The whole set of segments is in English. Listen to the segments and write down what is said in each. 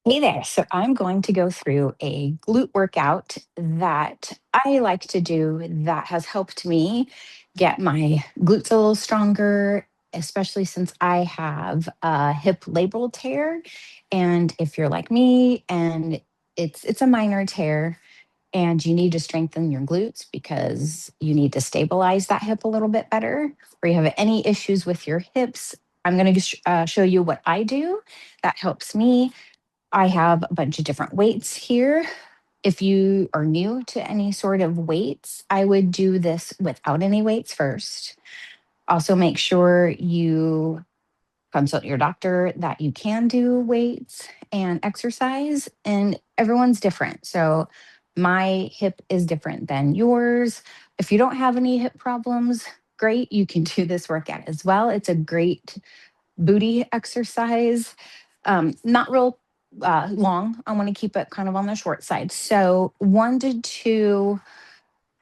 Hey there. So I'm going to go through a glute workout that I like to do that has helped me get my glutes a little stronger, especially since I have a hip labral tear. And if you're like me and it's a minor tear and you need to strengthen your glutes because you need to stabilize that hip a little bit better, or you have any issues with your hips, I'm going to show you what I do that helps me. I have a bunch of different weights here. If you are new to any sort of weights, I would do this without any weights first. Also, make sure you consult your doctor that you can do weights and exercise, and everyone's different. So, my hip is different than yours. If you don't have any hip problems, great, you can do this workout as well. It's a great booty exercise. Not real long. I want to keep it kind of on the short side. So 1 to 2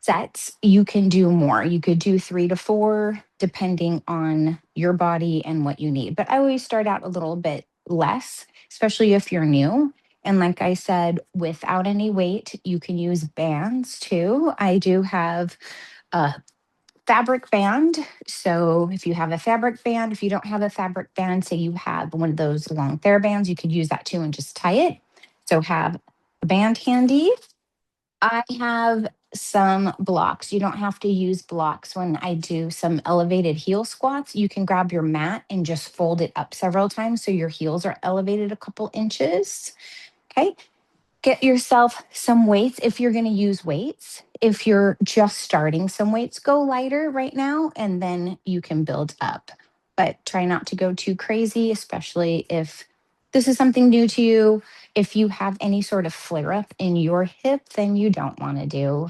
sets, you can do more. You could do 3 to 4, depending on your body and what you need. But I always start out a little bit less, especially if you're new. And like I said, without any weight, you can use bands too. I do have a fabric band. So if you have a fabric band, if you don't have a fabric band, say you have one of those long TheraBands, you could use that too and just tie it. So have a band handy. I have some blocks. You don't have to use blocks when I do some elevated heel squats. You can grab your mat and just fold it up several times so your heels are elevated a couple inches. Okay. Get yourself some weights if you're going to use weights. If you're just starting some weights, go lighter right now and then you can build up. But try not to go too crazy, especially if this is something new to you. If you have any sort of flare up in your hip, then you don't want to do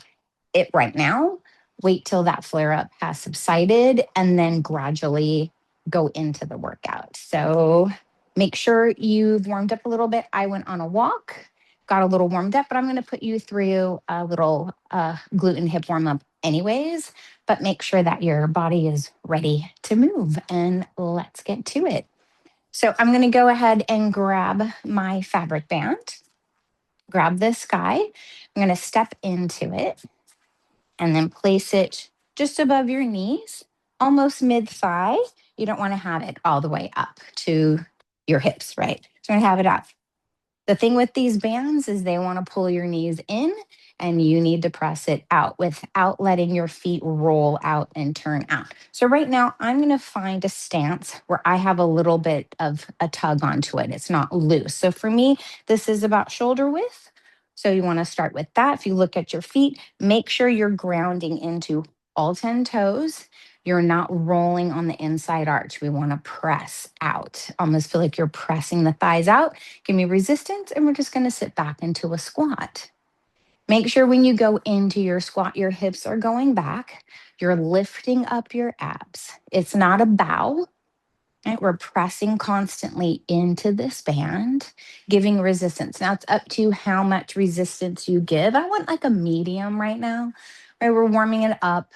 it right now. Wait till that flare up has subsided and then gradually go into the workout. So make sure you've warmed up a little bit. I went on a walk, got a little warmed up, but I'm going to put you through a little glute and hip warm up anyways. But make sure that your body is ready to move and let's get to it. So I'm going to go ahead and grab my fabric band, grab this guy. I'm going to step into it and then place it just above your knees, almost mid thigh. You don't want to have it all the way up to your hips, right? So I'm going to have it up. The thing with these bands is they want to pull your knees in and you need to press it out without letting your feet roll out and turn out. So right now I'm going to find a stance where I have a little bit of a tug onto it. It's not loose. So for me, this is about shoulder width. So you want to start with that. If you look at your feet, make sure you're grounding into all 10 toes. You're not rolling on the inside arch. We want to press out. Almost feel like you're pressing the thighs out. Give me resistance, and we're just going to sit back into a squat. Make sure when you go into your squat, your hips are going back. You're lifting up your abs. It's not a bow. Right? We're pressing constantly into this band, giving resistance. Now it's up to how much resistance you give. I want like a medium right now. Right? We're warming it up.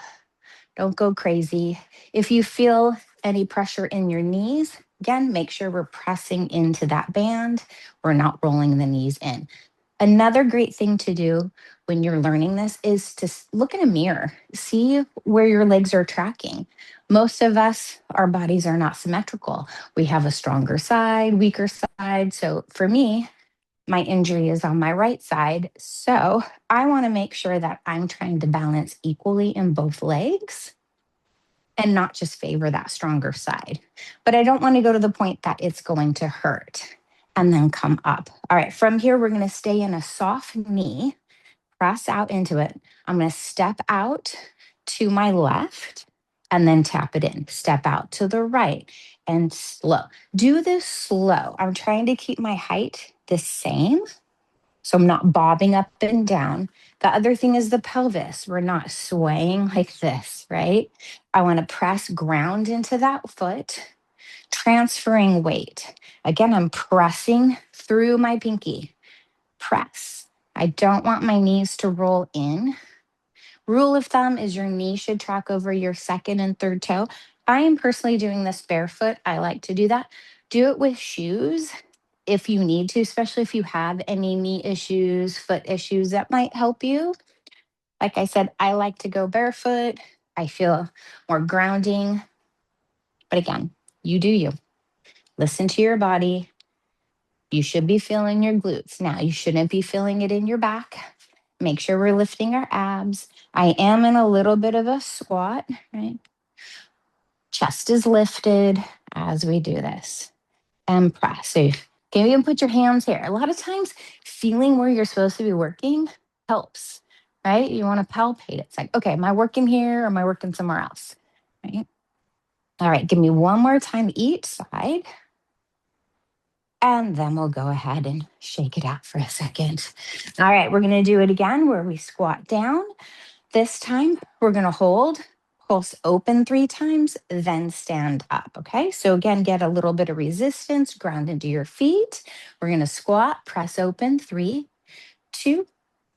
Don't go crazy. If you feel any pressure in your knees, again, make sure we're pressing into that band. We're not rolling the knees in. Another great thing to do when you're learning this is to look in a mirror, see where your legs are tracking. Most of us, our bodies are not symmetrical. We have a stronger side, weaker side. So for me, my injury is on my right side. So I want to make sure that I'm trying to balance equally in both legs and not just favor that stronger side. But I don't want to go to the point that it's going to hurt and then come up. All right, from here, we're going to stay in a soft knee, press out into it. I'm going to step out to my left and then tap it in. Step out to the right and slow. Do this slow. I'm trying to keep my height the same. So I'm not bobbing up and down. The other thing is the pelvis. We're not swaying like this, right? I want to press ground into that foot, transferring weight. Again, I'm pressing through my pinky. Press. I don't want my knees to roll in. Rule of thumb is your knee should track over your second and third toe. I am personally doing this barefoot. I like to do that. Do it with shoes if you need to, especially if you have any knee issues, foot issues, that might help you. Like I said, I like to go barefoot. I feel more grounding. But again, you do you. Listen to your body. You should be feeling your glutes. Now, you shouldn't be feeling it in your back. Make sure we're lifting our abs. I am in a little bit of a squat, right? Chest is lifted as we do this. And press. So you can even put your hands here. A lot of times, feeling where you're supposed to be working helps, right? You want to palpate. It's like, okay, am I working here or am I working somewhere else? Right? All right, give me one more time each side. And then we'll go ahead and shake it out for a second. All right, we're going to do it again where we squat down. This time, we're going to hold, pulse open 3 times, then stand up. Okay, so again, get a little bit of resistance, ground into your feet. We're going to squat, press open 3, 2,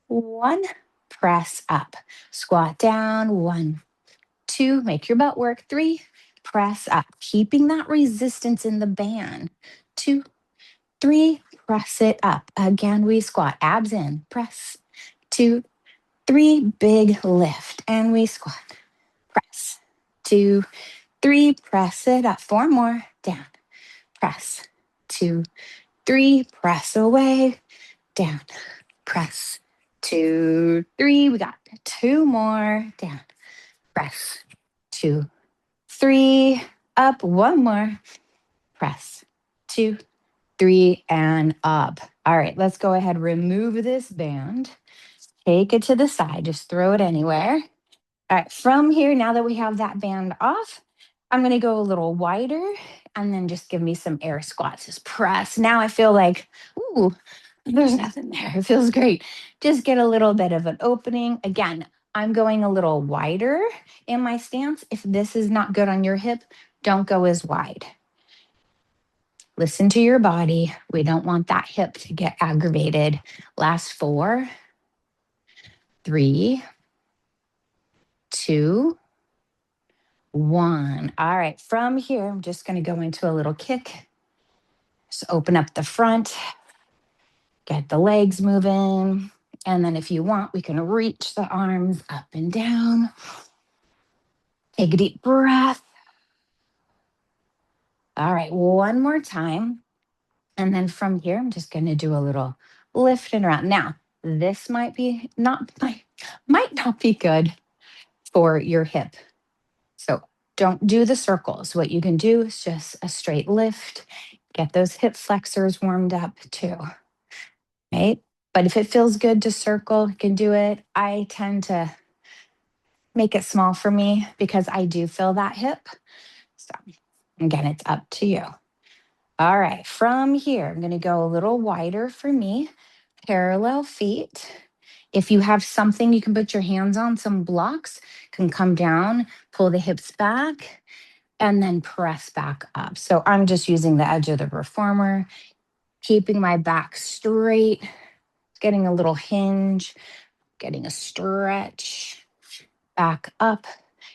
1, press up. Squat down 1, 2, make your butt work 3, press up, keeping that resistance in the band 2, 3, press it up. Again, we squat, abs in, press 2, 3, big lift, and we squat, press 2, 3, press it up, 4 more, down, press 2, 3, press away, down, press 2, 3, we got 2 more, down, press 2, 3, up, 1 more, press 2, 3, and up. All right, let's go ahead, remove this band, take it to the side, just throw it anywhere. All right, from here, now that we have that band off, I'm gonna go a little wider and then just give me some air squats. Just press. Now I feel like, ooh, there's nothing there. It feels great. Just get a little bit of an opening. Again, I'm going a little wider in my stance. If this is not good on your hip, don't go as wide. Listen to your body. We don't want that hip to get aggravated. Last 4, 3, 2, 1. All right, from here, I'm just going to go into a little kick. Just open up the front, get the legs moving. And then if you want, we can reach the arms up and down. Take a deep breath. All right, one more time. And then from here, I'm just going to do a little lift and around. Now, this might not be good for your hip. So don't do the circles. What you can do is just a straight lift. Get those hip flexors warmed up too, right? But if it feels good to circle, you can do it. I tend to make it small for me because I do feel that hip. So again, it's up to you. All right, from here, I'm going to go a little wider for me. Parallel feet. If you have something you can put your hands on, some blocks, can come down, pull the hips back, and then press back up. So I'm just using the edge of the reformer, keeping my back straight, getting a little hinge, getting a stretch, back up.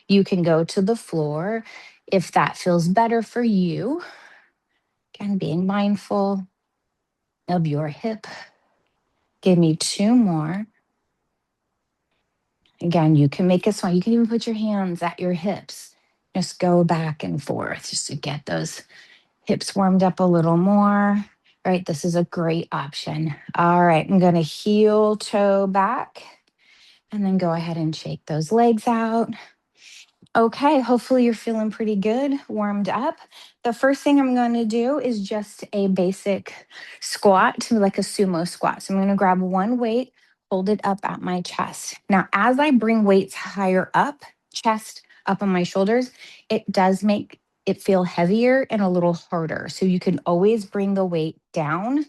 You can go to the floor if that feels better for you. Again, being mindful of your hip. Give me 2 more. Again, you can make it small. You can even put your hands at your hips. Just go back and forth just to get those hips warmed up a little more. All right, this is a great option. All right, I'm going to heel toe back and then go ahead and shake those legs out. Okay, hopefully you're feeling pretty good, warmed up. The first thing I'm going to do is just a basic squat, like a sumo squat. So I'm going to grab one weight, hold it up at my chest. Now, as I bring weights higher up, chest up on my shoulders, it does make it feel heavier and a little harder. So you can always bring the weight down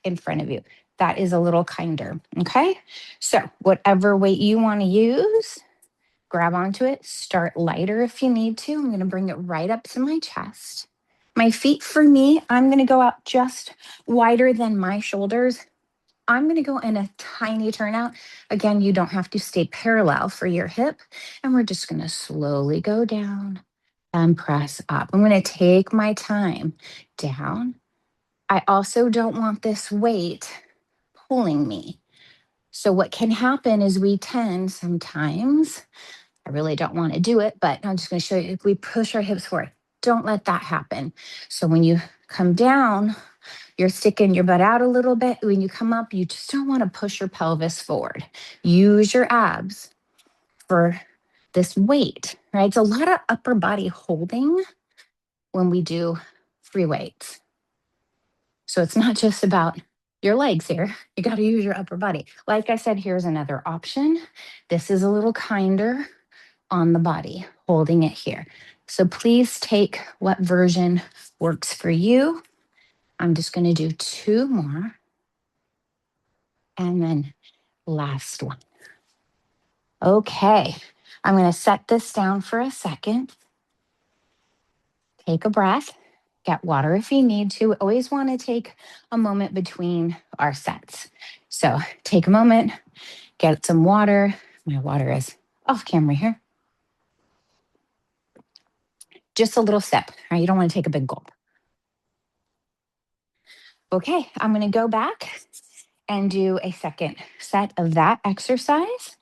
in front of you. That is a little kinder. Okay, so whatever weight you want to use, grab onto it, start lighter if you need to. I'm going to bring it right up to my chest. My feet, for me, I'm going to go out just wider than my shoulders. I'm going to go in a tiny turnout. Again, you don't have to stay parallel for your hip. And we're just going to slowly go down and press up. I'm going to take my time down, I also don't want this weight pulling me. So what can happen is we tend sometimes, I really don't want to do it, but I'm just going to show you, if we push our hips forward, don't let that happen. So when you come down, you're sticking your butt out a little bit. When you come up, you just don't want to push your pelvis forward. Use your abs for this weight, right? It's a lot of upper body holding when we do free weights. So it's not just about your legs here. You got to use your upper body. Like I said, here's another option. This is a little kinder on the body, holding it here. So please take what version works for you. I'm just going to do 2 more. And then last one. Okay. I'm going to set this down for a second. Take a breath. Get water if you need to. Always want to take a moment between our sets. So take a moment, get some water. My water is off camera here. Just a little sip, right? You don't want to take a big gulp. Okay, I'm going to go back and do a second set of that exercise.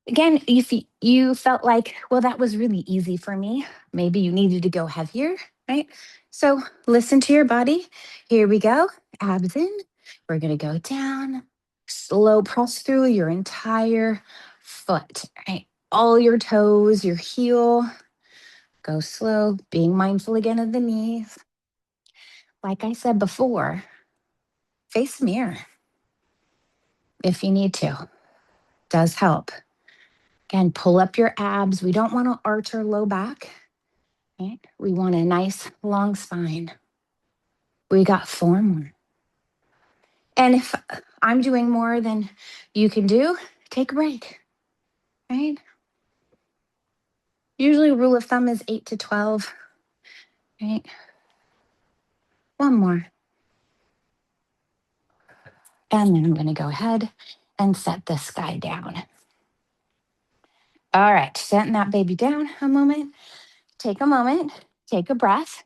Again, if you felt like, well, that was really easy for me, maybe you needed to go heavier, right? So listen to your body. Here we go. Abs in. We're going to go down. Slow press through your entire foot, right? All your toes, your heel. Go slow, being mindful again of the knees. Like I said before, face the mirror if you need to. Does help. Again, pull up your abs. We don't want to arch our low back. Right? We want a nice long spine. We got 4 more. And if I'm doing more than you can do, take a break. Right? Usually rule of thumb is 8 to 12. Right? 1 more. And then I'm going to go ahead and set this guy down. All right, setting that baby down a moment. Take a moment, take a breath.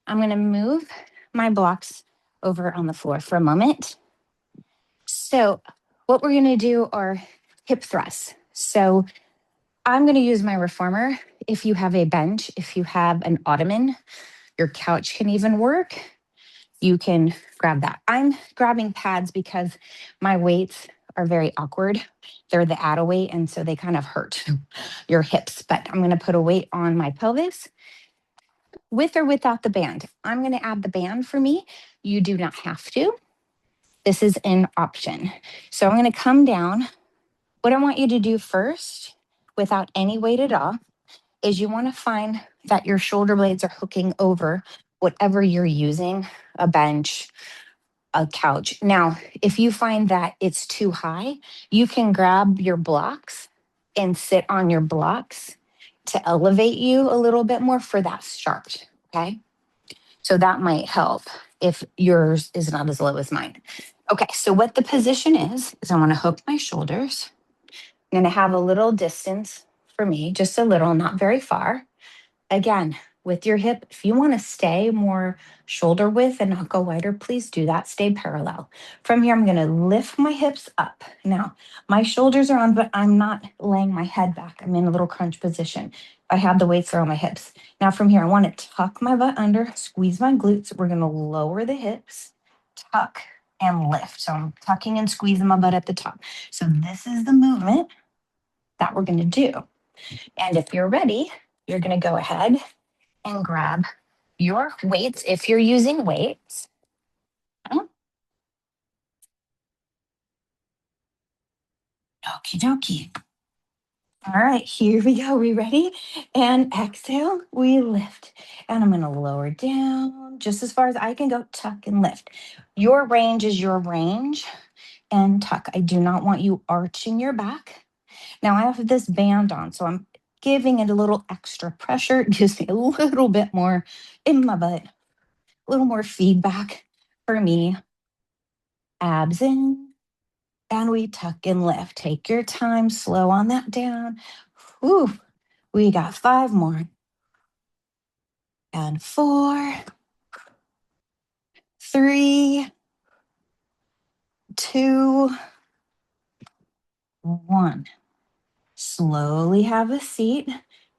I'm going to move my blocks over on the floor for a moment. So what we're going to do are hip thrusts. So I'm going to use my reformer. If you have a bench, if you have an ottoman, your couch can even work. You can grab that. I'm grabbing pads because my weights are very awkward. They're the add weight, and so they kind of hurt your hips. But I'm going to put a weight on my pelvis with or without the band. I'm going to add the band for me. You do not have to. This is an option. So I'm going to come down. What I want you to do first, without any weight at all, is you want to find that your shoulder blades are hooking over whatever you're using, a bench, a couch. Now, if you find that it's too high, you can grab your blocks and sit on your blocks to elevate you a little bit more for that start. Okay. So that might help if yours is not as low as mine. Okay. So what the position is I want to hook my shoulders. I'm going to have a little distance for me, just a little, not very far. Again, with your hip, if you want to stay more shoulder width and not go wider, please do that. Stay parallel. From here, I'm going to lift my hips up. Now, my shoulders are on, but I'm not laying my head back. I'm in a little crunch position. I have the weights are on my hips. Now, from here, I want to tuck my butt under, squeeze my glutes. We're going to lower the hips, tuck, and lift. So I'm tucking and squeezing my butt at the top. So this is the movement that we're going to do. And if you're ready, you're going to go ahead and grab your weights if you're using weights. Okie dokie. All right, here we go. We ready? And exhale, we lift. And I'm going to lower down just as far as I can go, tuck and lift. Your range is your range and tuck. I do not want you arching your back. Now I have this band on, so I'm giving it a little extra pressure. It gives me a little bit more in my butt, a little more feedback for me. Abs in, and we tuck and lift. Take your time, slow on that down. Whew, we got 5 more. And 4, 3, 2, 1. Slowly have a seat.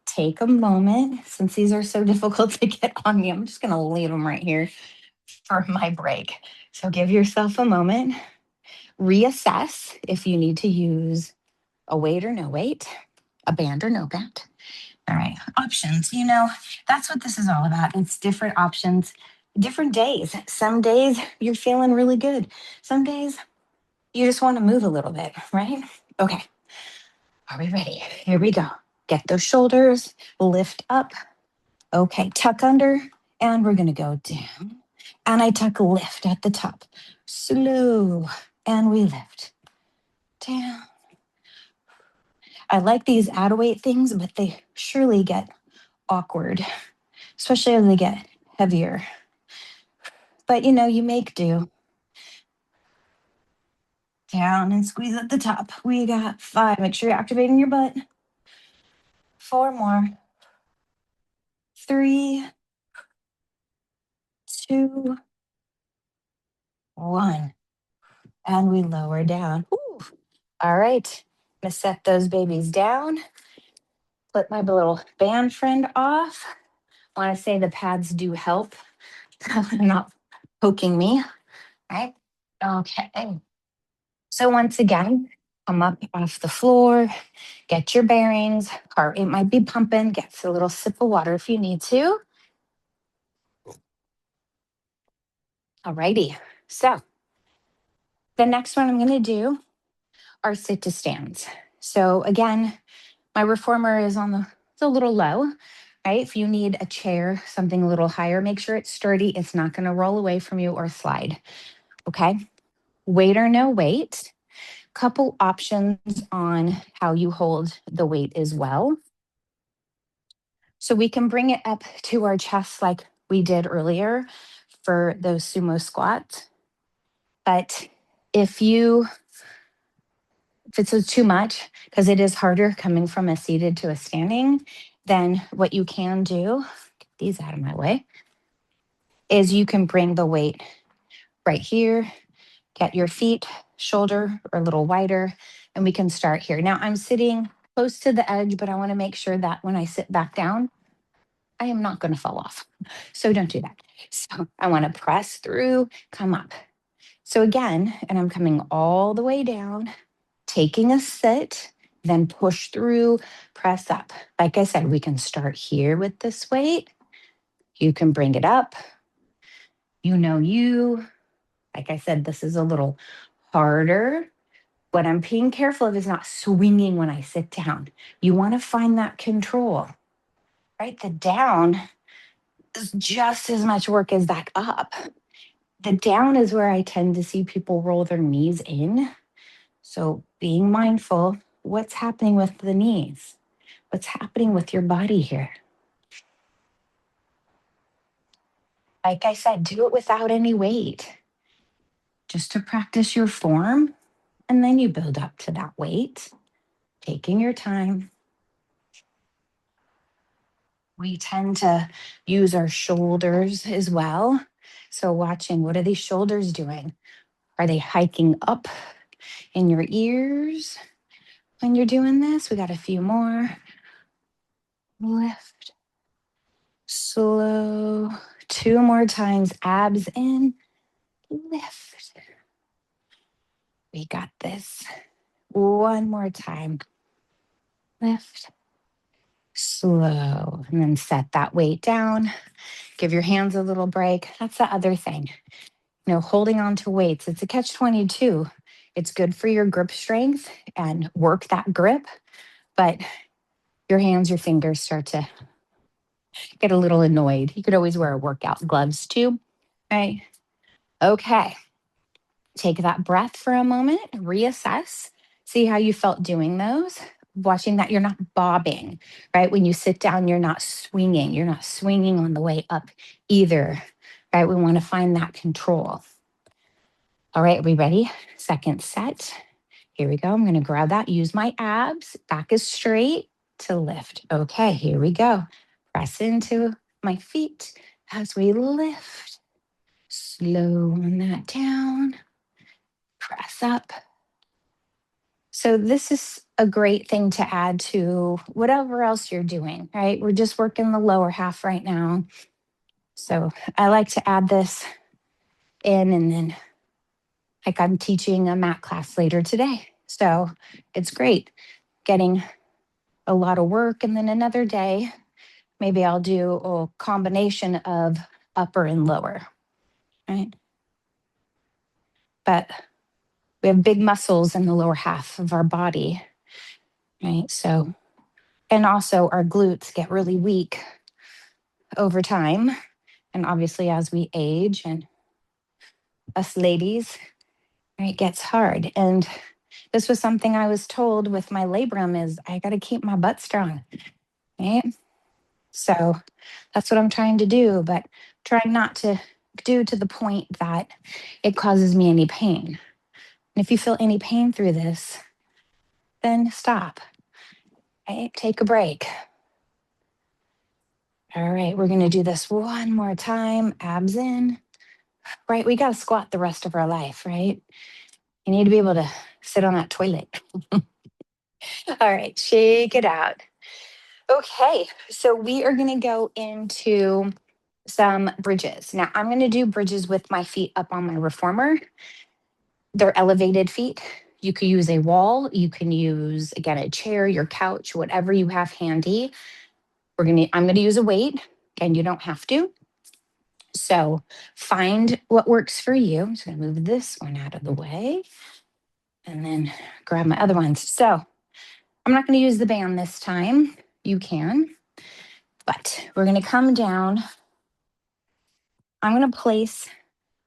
Take a moment. Since these are so difficult to get on me, I'm just going to leave them right here for my break. So give yourself a moment. Reassess if you need to use a weight or no weight, a band or no band. All right, options. That's what this is all about. It's different options, different days. Some days you're feeling really good. Some days you just want to move a little bit, right? Okay, are we ready? Here we go. Get those shoulders, lift up. Okay, tuck under, and we're gonna go down. And I tuck lift at the top. Slow, and we lift. Down. I like these add weight things, but they surely get awkward, especially as they get heavier. But you make do. Down and squeeze at the top. We got 5. Make sure you're activating your butt. 4 more. 3, 2, 1. And we lower down. Ooh. All right. I'm going to set those babies down. Flip my little band friend off. I want to say the pads do help. Not poking me. Right? Okay. So once again, come up off the floor, get your bearings. Heart rate might be pumping. Get a little sip of water if you need to. All righty. So the next one I'm going to do are sit to stands. So again, my reformer is it's a little low, right? If you need a chair, something a little higher, make sure it's sturdy. It's not going to roll away from you or slide. Okay. Weight or no weight. Couple options on how you hold the weight as well. So we can bring it up to our chest like we did earlier for those sumo squats. But if it's too much, because it is harder coming from a seated to a standing, then what you can do, get these out of my way, is you can bring the weight right here, get your feet, shoulder or a little wider, and we can start here. Now I'm sitting close to the edge, but I want to make sure that when I sit back down, I am not going to fall off. So don't do that. So I want to press through, come up. So again, and I'm coming all the way down, taking a sit, then push through, press up. Like I said, we can start here with this weight. You can bring it up. Like I said, this is a little harder. What I'm being careful of is not swinging when I sit down. You want to find that control, right? The down is just as much work as that up. The down is where I tend to see people roll their knees in. So being mindful, what's happening with the knees? What's happening with your body here? Like I said, do it without any weight, just to practice your form. And then you build up to that weight, taking your time. We tend to use our shoulders as well. So watching, what are these shoulders doing? Are they hiking up in your ears when you're doing this? We got a few more. Lift. Slow. 2 more times. Abs in. Lift. We got this. 1 more time. Lift. Slow. And then set that weight down. Give your hands a little break. That's the other thing. Holding on to weights, it's a catch-22. It's good for your grip strength and work that grip, but your hands, your fingers start to get a little annoyed. You could always wear workout gloves too, right? Okay. Take that breath for a moment, reassess, see how you felt doing those. Watching that you're not bobbing, right? When you sit down, you're not swinging. You're not swinging on the way up either, right? We want to find that control. All right, are we ready? Second set. Here we go. I'm going to grab that. Use my abs. Back is straight to lift. Okay, here we go. Press into my feet as we lift. Slow on that down. Press up. So this is a great thing to add to whatever else you're doing, right? We're just working the lower half right now. So I like to add this in, and then like I'm teaching a mat class later today. So it's great getting a lot of work. And then another day, maybe I'll do a combination of upper and lower, right? But we have big muscles in the lower half of our body, right? So, and also our glutes get really weak over time. And obviously, as we age, and us ladies, right, it gets hard. And this was something I was told with my labrum is I got to keep my butt strong, right? So that's what I'm trying to do, but trying not to do to the point that it causes me any pain. And if you feel any pain through this, then stop, right? Take a break. All right, we're going to do this one more time. Abs in, right? We got to squat the rest of our life, right? You need to be able to sit on that toilet. All right, shake it out. Okay, so we are going to go into some bridges. Now, I'm going to do bridges with my feet up on my reformer. They're elevated feet. You could use a wall. You can use, again, a chair, your couch, whatever you have handy. I'm going to use a weight, and you don't have to. So find what works for you. I'm just going to move this one out of the way and then grab my other ones. So I'm not going to use the band this time. You can, but we're going to come down. I'm going to place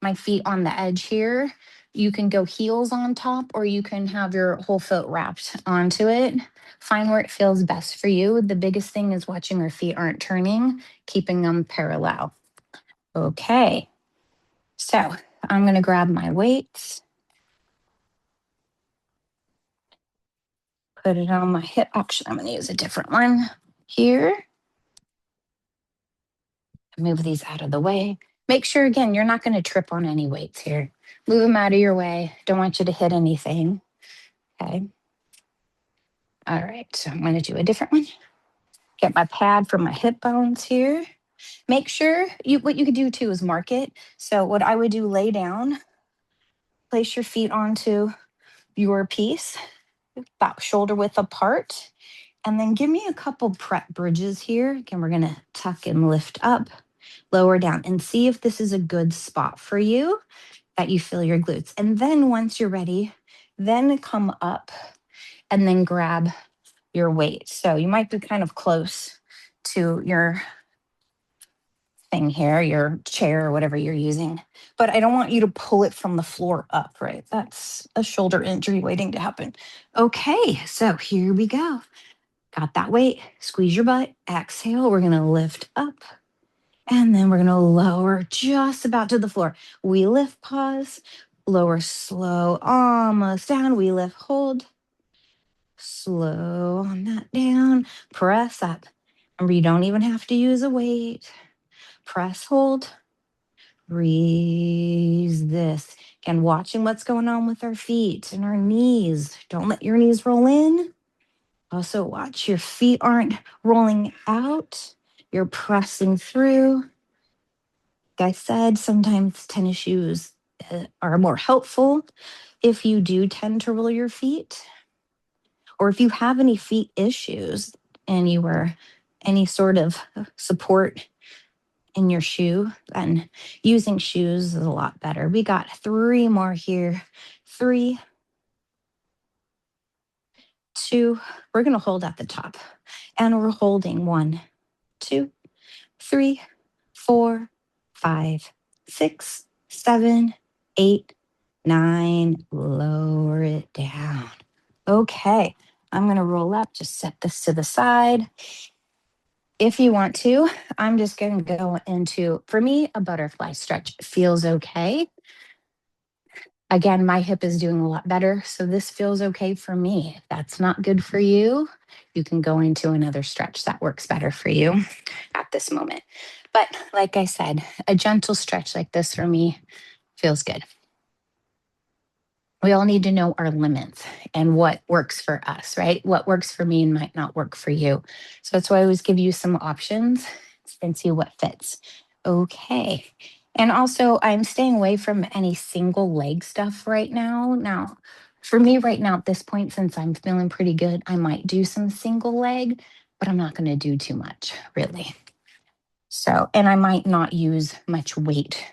my feet on the edge here. You can go heels on top, or you can have your whole foot wrapped onto it. Find where it feels best for you. The biggest thing is watching our feet aren't turning, keeping them parallel. Okay, so I'm going to grab my weights, put it on my hip. Actually, I'm going to use a different one here. Move these out of the way. Make sure, again, you're not going to trip on any weights here. Move them out of your way. Don't want you to hit anything. Okay. All right, so I'm going to do a different one. Get my pad for my hip bones here. Make sure what you could do too is mark it. So what I would do, lay down, place your feet onto your piece, about shoulder width apart, and then give me a couple prep bridges here. Again, we're going to tuck and lift up, lower down, and see if this is a good spot for you that you feel your glutes. And then once you're ready, then come up and then grab your weight. So you might be kind of close to your thing here, your chair or whatever you're using, but I don't want you to pull it from the floor up, right? That's a shoulder injury waiting to happen. Okay, so here we go. Got that weight, squeeze your butt, exhale. We're gonna lift up, and then we're gonna lower just about to the floor. We lift, pause, lower, slow, almost down. We lift, hold, slow on that down, press up. Remember, you don't even have to use a weight. Press, hold, breathe this. Again, watching what's going on with our feet and our knees. Don't let your knees roll in. Also, watch your feet aren't rolling out. You're pressing through. Like I said, sometimes tennis shoes are more helpful if you do tend to roll your feet, or if you have any feet issues and you were any sort of support in your shoe, then using shoes is a lot better. We got 3 more here. 3, 2, we're going to hold at the top, and we're holding 1, 2, 3, 4, 5, 6, 7, 8, 9. Lower it down. Okay, I'm going to roll up, just set this to the side. If you want to, I'm just going to go into, for me, a butterfly stretch feels okay. Again, my hip is doing a lot better, so this feels okay for me. If that's not good for you, you can go into another stretch that works better for you at this moment. But like I said, a gentle stretch like this for me feels good. We all need to know our limits and what works for us, right? What works for me might not work for you. So that's why I always give you some options and see what fits. Okay. And also, I'm staying away from any single leg stuff right now. Now, for me, right now, at this point, since I'm feeling pretty good, I might do some single leg, but I'm not going to do too much, really. So, and I might not use much weight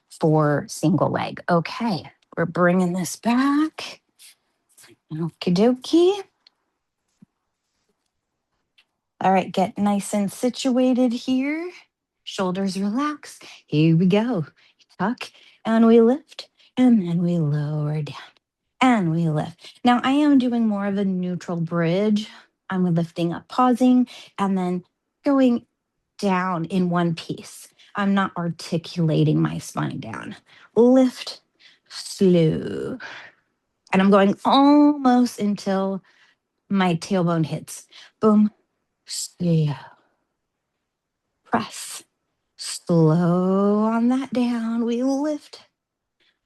for single leg. Okay. We're bringing this back. Okie dokie. All right, get nice and situated here. Shoulders relax. Here we go. Tuck and we lift and then we lower down and we lift. Now I am doing more of a neutral bridge. I'm lifting up, pausing, and then going down in one piece. I'm not articulating my spine down. Lift, slow. And I'm going almost until my tailbone hits. Boom, slow. Press. Slow on that down. We lift.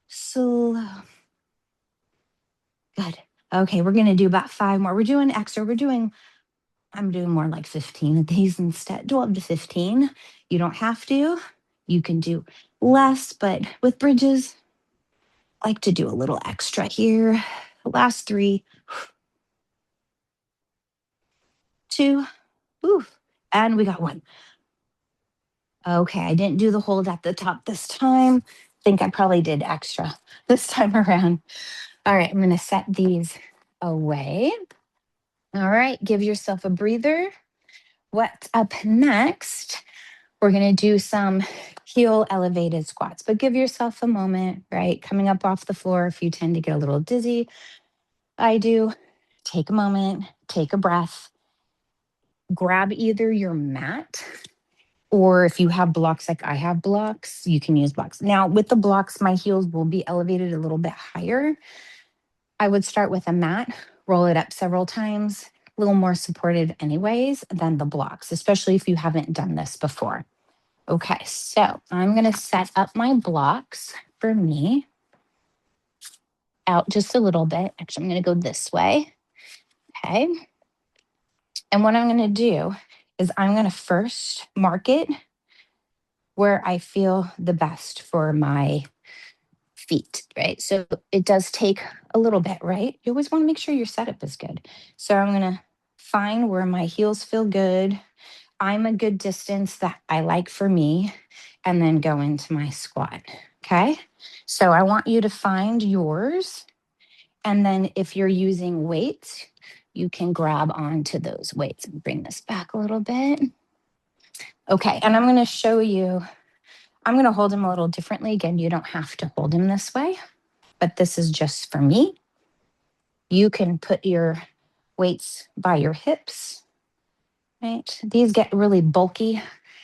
Slow. Good. Okay, we're going to do about 5 more. We're doing extra. I'm doing more like 15 of these instead, 12 to 15. You don't have to. You can do less, but with bridges, I like to do a little extra here. Last 3, 2, oof, and we got 1. Okay, I didn't do the hold at the top this time. Think I probably did extra this time around. All right, I'm going to set these away. All right, give yourself a breather. What's up next? We're going to do some heel elevated squats, but give yourself a moment, right? Coming up off the floor, if you tend to get a little dizzy, I do. Take a moment, take a breath, grab either your mat, or if you have blocks like I have blocks, you can use blocks. Now, with the blocks, my heels will be elevated a little bit higher. I would start with a mat, roll it up several times, a little more supported anyways than the blocks, especially if you haven't done this before. Okay, so I'm going to set up my blocks for me out just a little bit. Actually, I'm going to go this way. Okay. And what I'm going to do is I'm going to first mark it where I feel the best for my feet, right? So it does take a little bit, right? You always want to make sure your setup is good. So I'm going to find where my heels feel good. I'm a good distance that I like for me, and then go into my squat. Okay. So I want you to find yours. And then if you're using weights, you can grab onto those weights and bring this back a little bit. Okay. And I'm going to show you, I'm going to hold him a little differently. Again, you don't have to hold him this way, but this is just for me. You can put your weights by your hips, right? These get really bulky.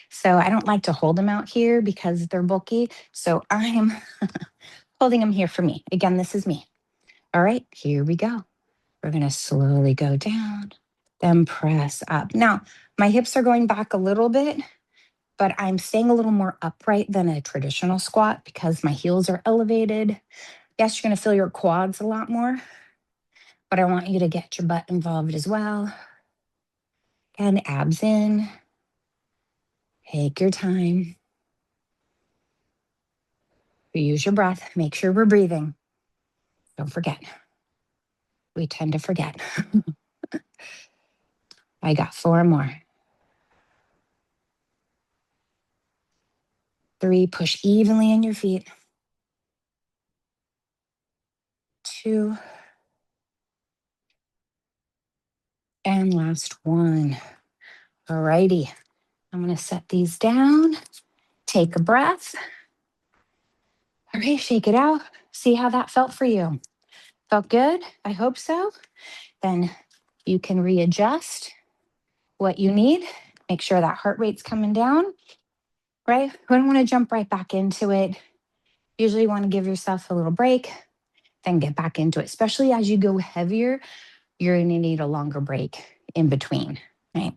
So I don't like to hold them out here because they're bulky. So I'm holding them here for me. Again, this is me. All right, here we go. We're going to slowly go down, then press up. Now, my hips are going back a little bit, but I'm staying a little more upright than a traditional squat because my heels are elevated. Yes, you're going to feel your quads a lot more, but I want you to get your butt involved as well. And abs in. Take your time. Use your breath. Make sure we're breathing. Don't forget. We tend to forget. I got 4 more. 3, push evenly in your feet. 2, and last 1. All righty. I'm going to set these down. Take a breath. All right, shake it out. See how that felt for you. Felt good? I hope so. Then you can readjust what you need. Make sure that heart rate's coming down, right? We don't want to jump right back into it. Usually you want to give yourself a little break, then get back into it. Especially as you go heavier, you're going to need a longer break in between, right?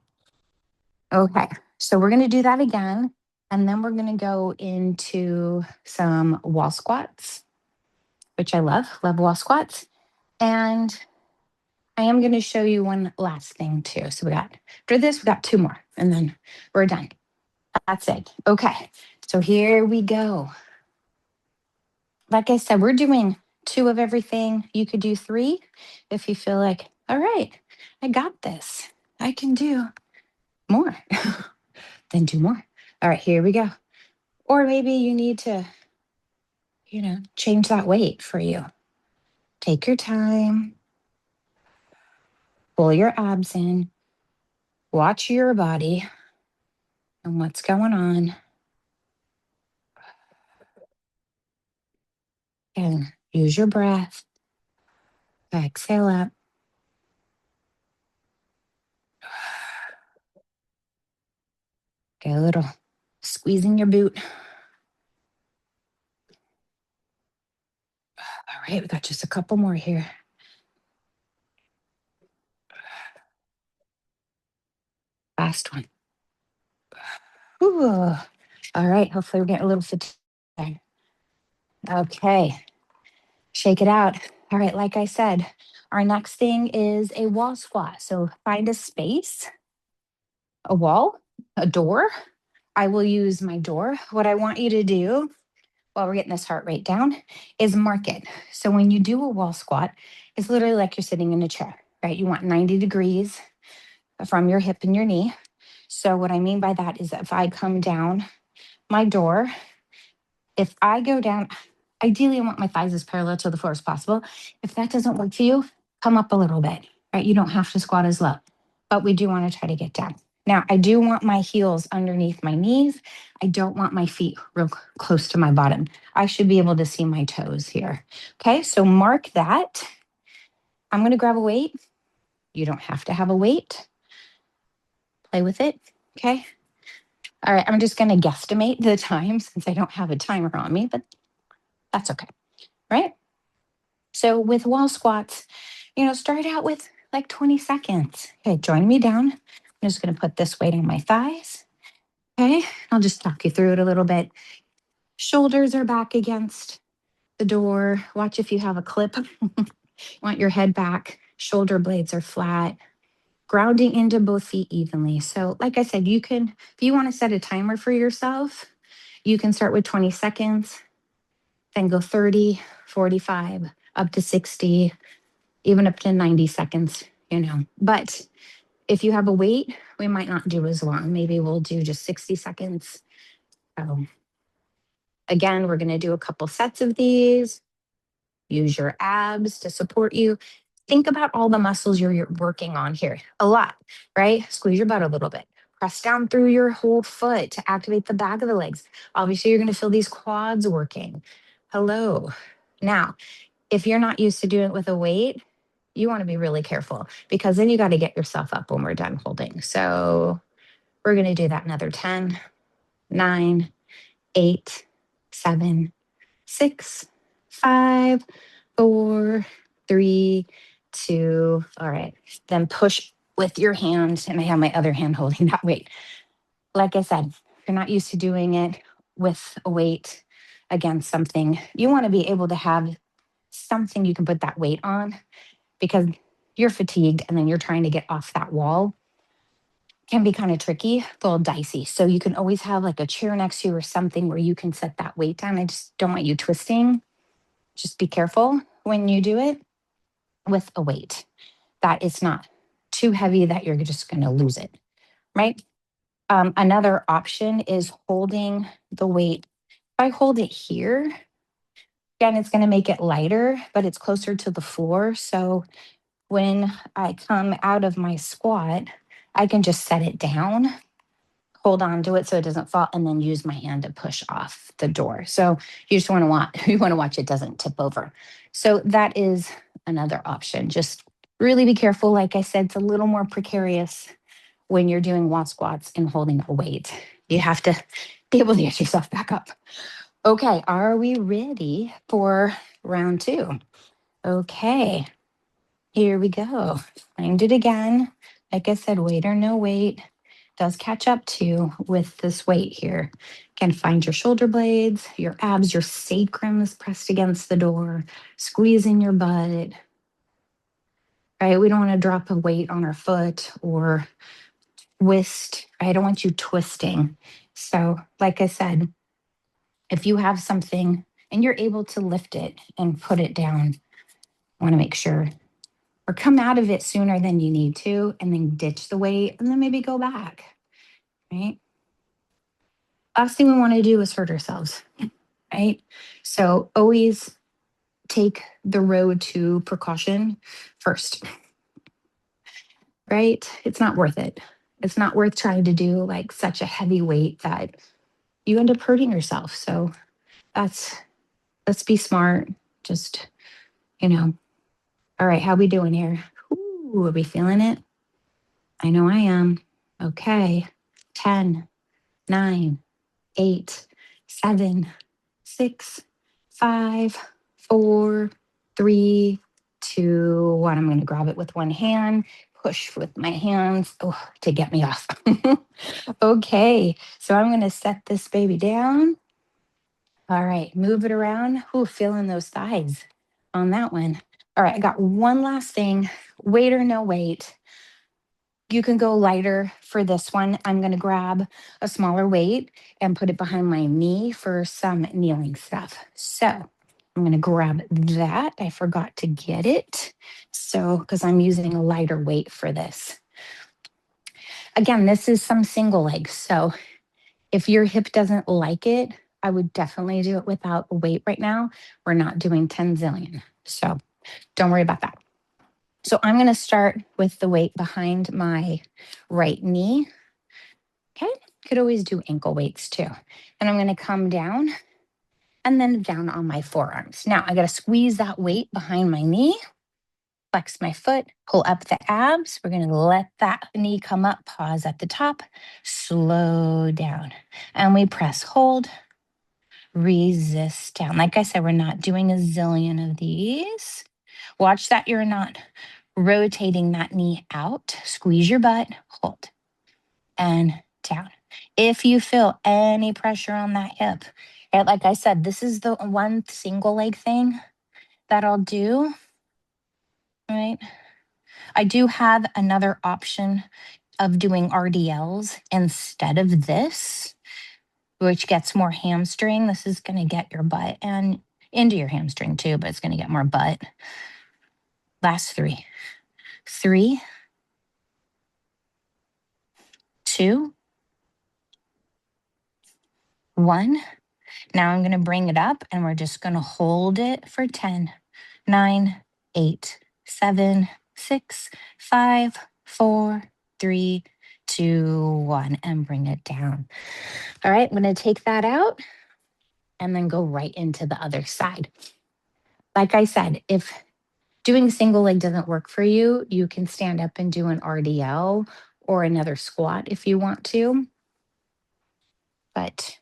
Okay, so we're going to do that again. And then we're going to go into some wall squats, which I love wall squats. And I am going to show you one last thing too. So after this, we got two more and then we're done. That's it. Okay. So here we go. Like I said, we're doing two of everything. You could do three if you feel like, all right, I got this. I can do more. Then do more. All right, here we go. Or maybe you need to, change that weight for you. Take your time, pull your abs in, watch your body and what's going on. And use your breath. Exhale up. Get a little squeezing your boot. All right, we got just a couple more here. Last one. Ooh. All right, hopefully we're getting a little fatigued. Okay, shake it out. All right, like I said, our next thing is a wall squat. So find a space, a wall, a door. I will use my door. What I want you to do while we're getting this heart rate down is mark it. So when you do a wall squat, it's literally like you're sitting in a chair, right? You want 90 degrees from your hip and your knee. So what I mean by that is that if I come down my door, if I go down, ideally I want my thighs as parallel to the floor as possible. If that doesn't work for you, come up a little bit, right? You don't have to squat as low, but we do want to try to get down. Now, I do want my heels underneath my knees. I don't want my feet real close to my bottom. I should be able to see my toes here. Okay, so mark that. I'm going to grab a weight. You don't have to have a weight. Play with it. Okay. All right, I'm just going to guesstimate the time since I don't have a timer on me, but that's okay, right? So with wall squats, start out with like 20 seconds. Okay, join me down. I'm just going to put this weight on my thighs. Okay, I'll just talk you through it a little bit. Shoulders are back against the door. Watch if you have a clip. Want your head back. Shoulder blades are flat. Grounding into both feet evenly. So, like I said, if you want to set a timer for yourself, you can start with 20 seconds, then go 30, 45, up to 60, even up to 90 seconds. But if you have a weight, we might not do as long. Maybe we'll do just 60 seconds. So again, we're going to do a couple sets of these. Use your abs to support you. Think about all the muscles you're working on here. A lot, right? Squeeze your butt a little bit. Press down through your whole foot to activate the back of the legs. Obviously, you're going to feel these quads working. Hello. Now, if you're not used to doing it with a weight, you want to be really careful because then you got to get yourself up when we're done holding. So we're going to do that another 10, 9, 8, 7, 6, 5, 4, 3, 2. All right. Then push with your hand. And I have my other hand holding that weight. Like I said, if you're not used to doing it with a weight against something, you want to be able to have something you can put that weight on because you're fatigued and then you're trying to get off that wall. Can be kind of tricky, a little dicey. So you can always have like a chair next to you or something where you can set that weight down. I just don't want you twisting. Just be careful when you do it with a weight that it's not too heavy that you're just going to lose it, right? Another option is holding the weight. If I hold it here, again, it's going to make it lighter, but it's closer to the floor. So when I come out of my squat, I can just set it down, hold on to it so it doesn't fall, and then use my hand to push off the door. So you just want to watch it doesn't tip over. So that is another option. Just really be careful. Like I said, it's a little more precarious when you're doing wall squats and holding a weight. You have to be able to get yourself back up. Okay, are we ready for round 2? Okay, here we go. Find it again. Like I said, weight or no weight. does catch up to with this weight here. Again, find your shoulder blades, your abs, your sacrum is pressed against the door, squeezing your butt, right? We don't want to drop a weight on our foot or twist. I don't want you twisting. So, like I said, if you have something and you're able to lift it and put it down, I want to make sure or come out of it sooner than you need to and then ditch the weight and then maybe go back, right? Last thing we want to do is hurt ourselves, right? So always take the road to precaution first, right? It's not worth it. It's not worth trying to do like such a heavy weight that you end up hurting yourself. So that's, let's be smart. Just, you know, all right, how we doing here? Ooh, are we feeling it? I know I am. Okay. 10, 9, 8, 7, 6, 5, 4, 3, 2, 1. I'm going to grab it with one hand, push with my hands to get me off. Okay, so I'm going to set this baby down. All right, move it around. Ooh, feeling those thighs on that one. All right, I got one last thing, weight or no weight. You can go lighter for this one. I'm going to grab a smaller weight and put it behind my knee for some kneeling stuff. So I'm going to grab that. I forgot to get it. So, because I'm using a lighter weight for this. Again, this is some single leg. So if your hip doesn't like it, I would definitely do it without a weight right now. We're not doing 10 zillion. So don't worry about that. So I'm going to start with the weight behind my right knee. Okay, could always do ankle weights too. And I'm going to come down and then down on my forearms. Now I got to squeeze that weight behind my knee, flex my foot, pull up the abs. We're going to let that knee come up, pause at the top, slow down. And we press hold, resist down. Like I said, we're not doing a zillion of these. Watch that you're not rotating that knee out. Squeeze your butt, hold, and down. If you feel any pressure on that hip, right, like I said, this is the one single leg thing that I'll do, right? I do have another option of doing RDLs instead of this, which gets more hamstring. This is going to get your butt and into your hamstring too, but it's going to get more butt. Last 3, 3, 2, 1. Now I'm going to bring it up and we're just going to hold it for 10, 9, 8, 7, 6, 5, 4, 3, 2, 1, and bring it down. All right, I'm going to take that out and then go right into the other side. Like I said, if doing single leg doesn't work for you, you can stand up and do an RDL or another squat if you want to. But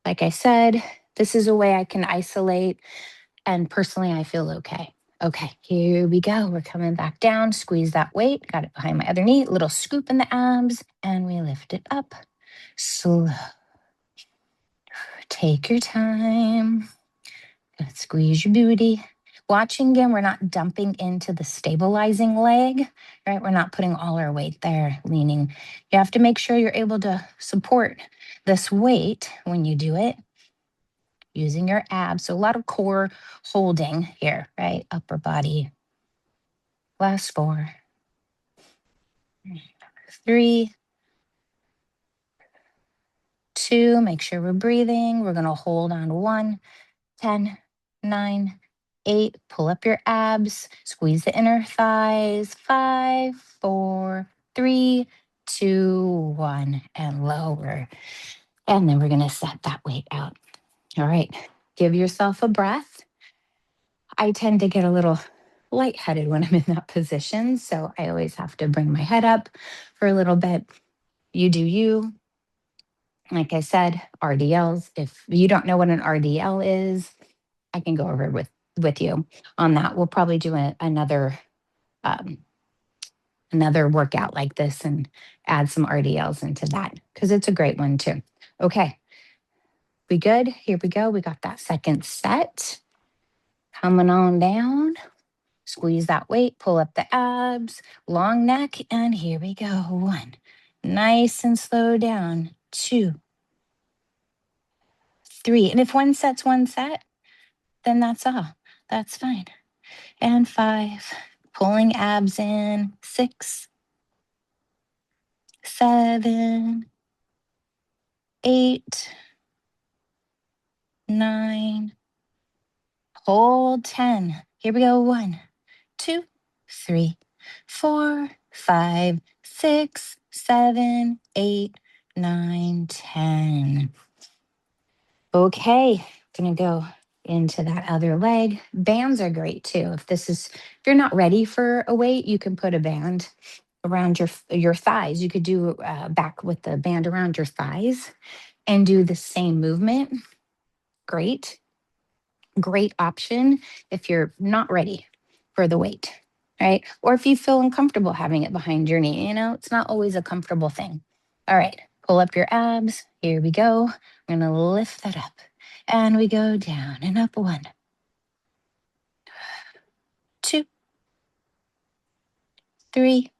like I said, this is a way I can isolate. And personally, I feel okay. Okay, here we go. We're coming back down. Squeeze that weight. Got it behind my other knee. Little scoop in the abs. And we lift it up. Slow. Take your time. Squeeze your booty. Watching again, we're not dumping into the stabilizing leg, right? We're not putting all our weight there, leaning. You have to make sure you're able to support this weight when you do it using your abs. So a lot of core holding here, right? Upper body. Last 4, 3, 2. Make sure we're breathing. We're going to hold on to 1, 10, 9, 8. Pull up your abs. Squeeze the inner thighs. 5, 4, 3, 2, 1. And lower. And then we're going to set that weight out. All right. Give yourself a breath. I tend to get a little lightheaded when I'm in that position. So I always have to bring my head up for a little bit. You do you. Like I said, RDLs. If you don't know what an RDL is, I can go over with you on that. We'll probably do another another workout like this and add some RDLs into that because it's a great one too. Okay, we good? Here we go. We got that second set. Coming on down. Squeeze that weight, pull up the abs, long neck, and here we go. 1. Nice and slow down. 2, 3. And if one set's one set, then that's all. That's fine. And 5. Pulling abs in. 6, 7, 8, 9. Hold 10. Here we go. 1, 2, 3, 4, 5, 6, 7, 8, 9, 10. Okay, gonna go into that other leg. Bands are great too. If you're not ready for a weight, you can put a band around your thighs. You could do back with the band around your thighs and do the same movement. Great. Great option if you're not ready for the weight, right? Or if you feel uncomfortable having it behind your knee, it's not always a comfortable thing. All right, pull up your abs. Here we go. I'm gonna lift that up and we go down and up. 1, 2, 3,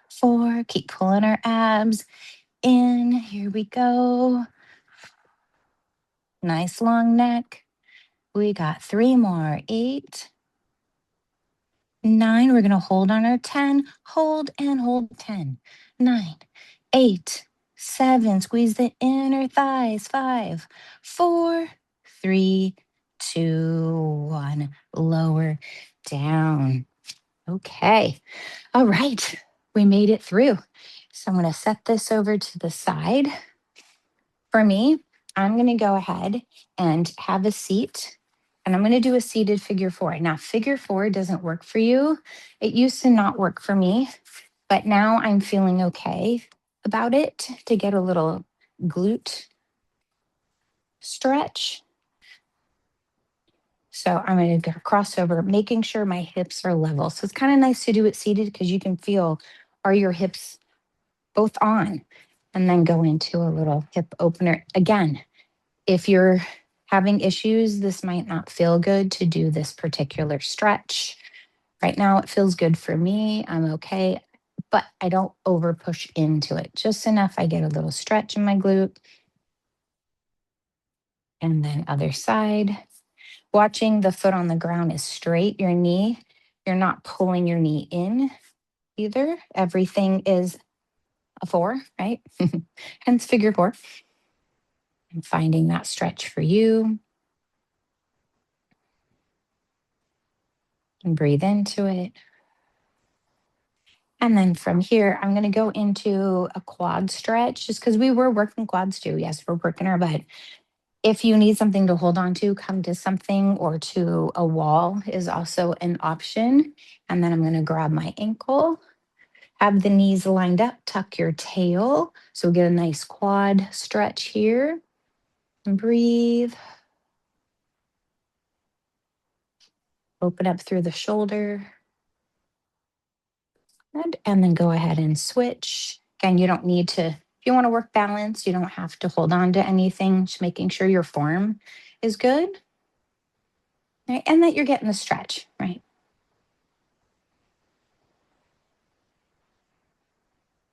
4. Keep pulling our abs in. Here we go. Nice long neck. We got 3 more. 8, 9, we're going to hold on our 10, hold and hold 10, 9, 8, 7, squeeze the inner thighs, 5, 4, 3, 2, 1, lower down. Okay. All right. We made it through. So I'm going to set this over to the side. For me, I'm going to go ahead and have a seat and I'm going to do a seated figure 4. Now, figure 4 doesn't work for you. It used to not work for me, but now I'm feeling okay about it to get a little glute stretch. So I'm going to cross over, making sure my hips are level. So it's kind of nice to do it seated because you can feel, are your hips both on? And then go into a little hip opener. Again, if you're having issues, this might not feel good to do this particular stretch. Right now, it feels good for me. I'm okay, but I don't over push into it. Just enough I get a little stretch in my glute. And then other side. Watching the foot on the ground is straight. Your knee, you're not pulling your knee in either. Everything is a 4, right? Hence figure 4. And finding that stretch for you. And breathe into it. And then from here, I'm going to go into a quad stretch just because we were working quads too. Yes, we're working our butt. If you need something to hold on to, come to something or to a wall is also an option. And then I'm going to grab my ankle, have the knees lined up, tuck your tail. So get a nice quad stretch here. And breathe. Open up through the shoulder. Good. And then go ahead and switch. Again, you don't need to, if you want to work balance, you don't have to hold on to anything, just making sure your form is good. Right? And that you're getting the stretch, right?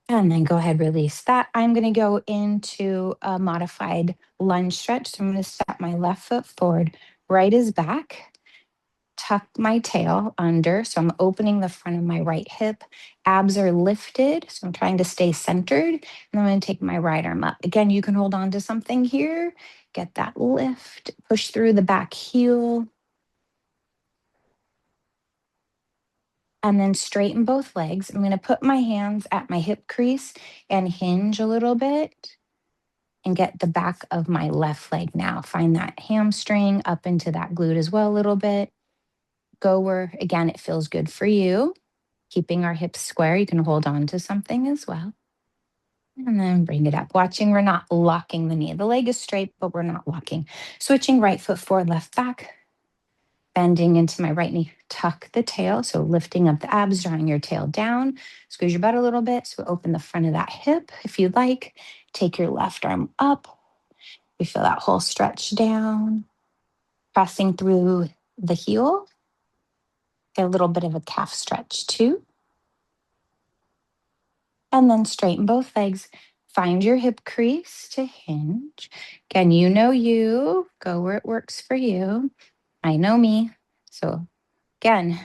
And then go ahead, release that. I'm going to go into a modified lunge stretch. So I'm going to step my left foot forward, right is back, tuck my tail under. So I'm opening the front of my right hip. Abs are lifted. So I'm trying to stay centered. And I'm going to take my right arm up. Again, you can hold on to something here. Get that lift. Push through the back heel. And then straighten both legs. I'm going to put my hands at my hip crease and hinge a little bit. And get the back of my left leg now. Find that hamstring up into that glute as well a little bit. Go where, again, it feels good for you. Keeping our hips square, you can hold on to something as well. And then bring it up. Watching, we're not locking the knee. The leg is straight, but we're not locking. Switching right foot forward, left back. Bending into my right knee, tuck the tail. So lifting up the abs, drawing your tail down, squeeze your butt a little bit. So open the front of that hip if you'd like. Take your left arm up. We feel that whole stretch down, pressing through the heel. Get a little bit of a calf stretch too. And then straighten both legs. Find your hip crease to hinge. Again, you know you. Go where it works for you. I know me. So again,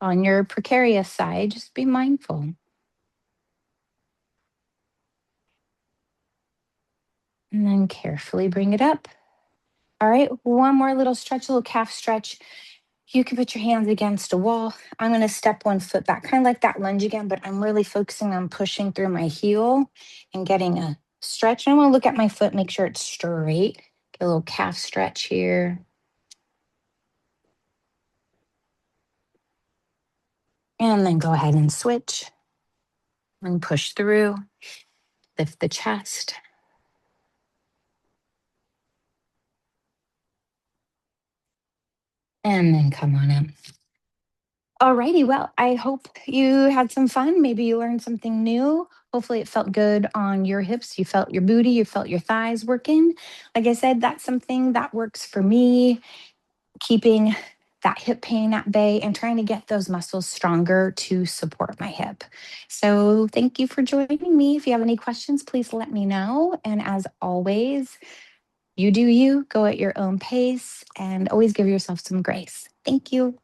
on your precarious side, just be mindful. And then carefully bring it up. All right, one more little stretch, a little calf stretch. You can put your hands against a wall. I'm going to step one foot back, kind of like that lunge again, but I'm really focusing on pushing through my heel and getting a stretch. And I want to look at my foot, make sure it's straight. Get a little calf stretch here. And then go ahead and switch and push through. Lift the chest. And then come on up. Alrighty, well, I hope you had some fun. Maybe you learned something new. Hopefully, it felt good on your hips. You felt your booty, you felt your thighs working. Like I said, that's something that works for me, keeping that hip pain at bay and trying to get those muscles stronger to support my hip. So, thank you for joining me. If you have any questions, please let me know. And as always, you do you, go at your own pace, and always give yourself some grace. Thank you.